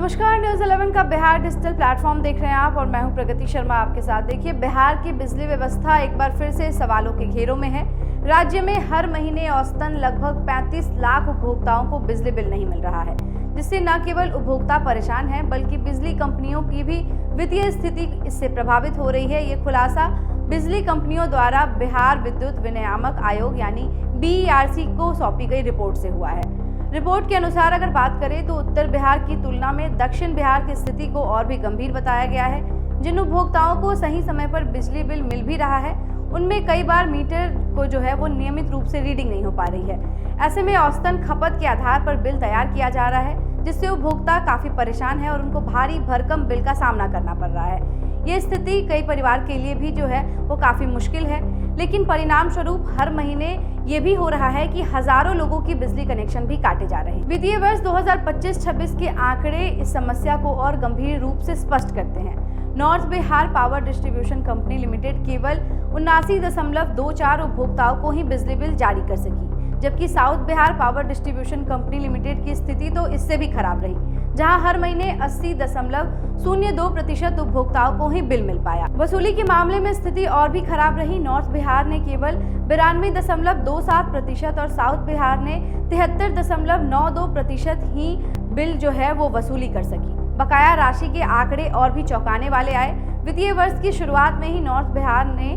नमस्कार, न्यूज़ 11 का Bihar digital platform देख रहे हैं आप और मैं हूं प्रगति शर्मा आपके साथ। देखिए, बिहार की बिजली व्यवस्था एक बार फिर से सवालों के घेरों में है। राज्य में हर महीने औसतन लगभग 35 लाख उपभोक्ताओं को बिजली बिल नहीं मिल रहा है, जिससे न केवल उपभोक्ता परेशान है बल्कि बिजली कंपनियों की भी वित्तीय स्थिति इससे प्रभावित हो रही है। ये खुलासा बिजली कंपनियों द्वारा बिहार विद्युत विनियामक आयोग यानी BERC को सौंपी गई रिपोर्ट से हुआ है। रिपोर्ट के अनुसार अगर बात करें तो उत्तर बिहार की तुलना में दक्षिण बिहार की स्थिति को और भी गंभीर बताया गया है। जिन उपभोक्ताओं को सही समय पर बिजली बिल मिल भी रहा है, उनमें कई बार मीटर को जो है वो नियमित रूप से रीडिंग नहीं हो पा रही है। ऐसे में औसतन खपत के आधार पर बिल तैयार किया जा रहा है, जिससे उपभोक्ता काफी परेशान है और उनको भारी भरकम बिल का सामना करना पड़ रहा है। ये स्थिति कई परिवार के लिए भी जो है वो काफी मुश्किल है, लेकिन परिणाम स्वरूप हर महीने ये भी हो रहा है कि हजारों लोगों की बिजली कनेक्शन भी काटे जा रहे हैं। वित्तीय वर्ष 2025-26 के आंकड़े इस समस्या को और गंभीर रूप से स्पष्ट करते हैं। North Bihar power distribution company limited केवल 79.24 उपभोक्ताओं को ही बिजली बिल जारी कर सकी, जबकि south Bihar power distribution company limited की स्थिति तो इससे भी खराब रही, जहां हर महीने 80.02% उपभोक्ताओं को ही बिल मिल पाया। वसूली के मामले में स्थिति और भी खराब रही। नॉर्थ बिहार ने केवल 92.27% और साउथ बिहार ने 73.92% ही बिल जो है वो वसूली कर सकी। बकाया राशि के आंकड़े और भी चौंकाने वाले आए। वित्तीय वर्ष की शुरुआत में ही नॉर्थ बिहार ने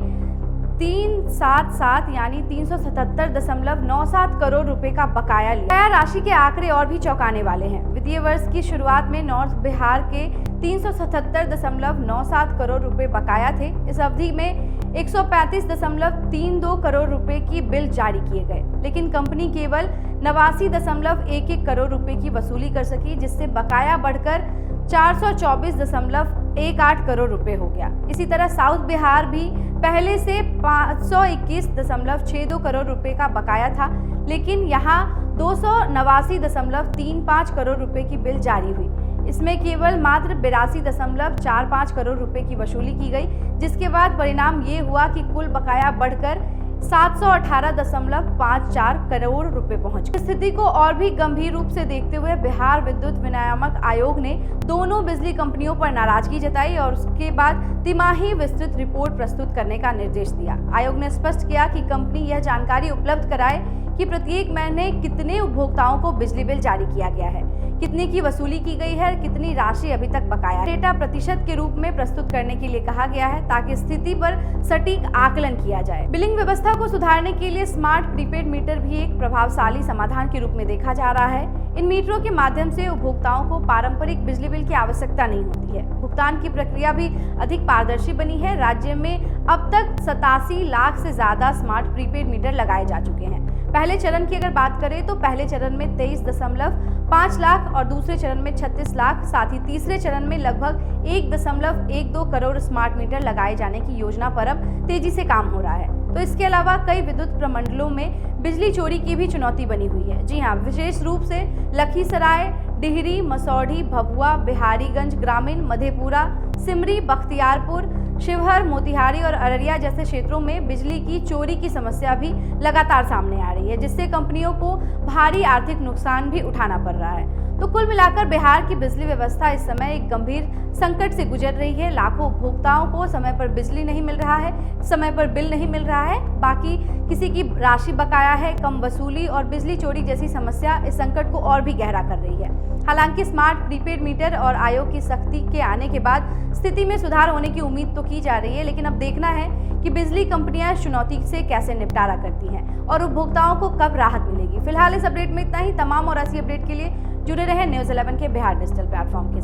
377 यानी 377.97 करोड़ रुपए का बकाया लिया। बकाया राशि के आंकड़े और भी चौंकाने वाले हैं। वित्तीय वर्ष की शुरुआत में नॉर्थ बिहार के 377.97 करोड़ रुपए बकाया थे। इस अवधि में 135.32 करोड़ रुपए की बिल जारी किए गए, लेकिन कंपनी केवल 89.11 करोड़ रुपए की वसूली कर सकी, जिससे बकाया बढ़कर 424.18 करोड़ रुपए हो गया। इसी तरह साउथ बिहार भी पहले से 521.62 करोड़ रुपए का बकाया था, लेकिन यहाँ 289.35 करोड़ रुपए की बिल जारी हुई। इसमें केवल मात्र 82.45 करोड़ रुपए की वसूली की गई, जिसके बाद परिणाम ये हुआ कि कुल बकाया बढ़कर 718.54 करोड़ रुपए पहुंच गए। स्थिति को और भी गंभीर रूप से देखते हुए बिहार विद्युत विनियामक आयोग ने दोनों बिजली कंपनियों पर नाराजगी जताई और उसके बाद तिमाही विस्तृत रिपोर्ट प्रस्तुत करने का निर्देश दिया। आयोग ने स्पष्ट किया कि कंपनी यह जानकारी उपलब्ध कराए कि प्रत्येक महीने कितने उपभोक्ताओं को बिजली बिल जारी किया गया है, कितने की वसूली की गई है, कितनी राशि अभी तक बकाया है। डेटा प्रतिशत के रूप में प्रस्तुत करने के लिए कहा गया है, ताकि स्थिति पर सटीक आकलन किया जाए। बिलिंग व्यवस्था को सुधारने के लिए स्मार्ट प्रीपेड मीटर भी एक प्रभावशाली समाधान के रूप में देखा जा रहा है। इन मीटरों के माध्यम से उपभोक्ताओं को पारंपरिक बिजली बिल की आवश्यकता नहीं होती है। भुगतान की प्रक्रिया भी अधिक पारदर्शी बनी है। राज्य में अब तक 87 लाख से ज्यादा स्मार्ट प्रीपेड मीटर लगाए जा चुके हैं। पहले चरण की अगर बात करें तो पहले चरण में 23.5 लाख और दूसरे चरण में 36 लाख, साथ ही तीसरे चरण में लगभग 1.12 करोड़ स्मार्ट मीटर लगाए जाने की योजना पर अब तेजी से काम हो रहा है। तो इसके अलावा कई विद्युत प्रमंडलों में बिजली चोरी की भी चुनौती बनी हुई है। जी हाँ, विशेष रूप से लखीसराय, डिहरी, मसौढ़ी, भभुआ, बिहारीगंज ग्रामीण, मधेपुरा, सिमरी, बख्तियारपुर, शिवहर, मोतिहारी और अररिया जैसे क्षेत्रों में बिजली की चोरी की समस्या भी लगातार सामने आ रही है, जिससे कंपनियों को भारी आर्थिक नुकसान भी उठाना पड़ रहा है। तो कुल मिलाकर बिहार की बिजली व्यवस्था इस समय एक गंभीर संकट से गुजर रही है। लाखों उपभोक्ताओं को समय पर बिजली नहीं मिल रहा है, समय पर बिल नहीं मिल रहा है, बाकी किसी की राशि बकाया है, कम वसूली और बिजली चोरी जैसी समस्या इस संकट को और भी गहरा कर रही है। हालांकि स्मार्ट प्रीपेड मीटर और आयोग की सख्ती के आने के बाद स्थिति में सुधार होने की उम्मीद तो की जा रही है, लेकिन अब देखना है कि बिजली कंपनियां इस चुनौती से कैसे निपटारा करती हैं और उपभोक्ताओं को कब राहत मिलेगी। फिलहाल इस अपडेट में इतना ही। तमाम और ऐसी अपडेट के लिए जुड़े रहें न्यूज़ 11 के बिहार डिजिटल प्लेटफॉर्म के साथ।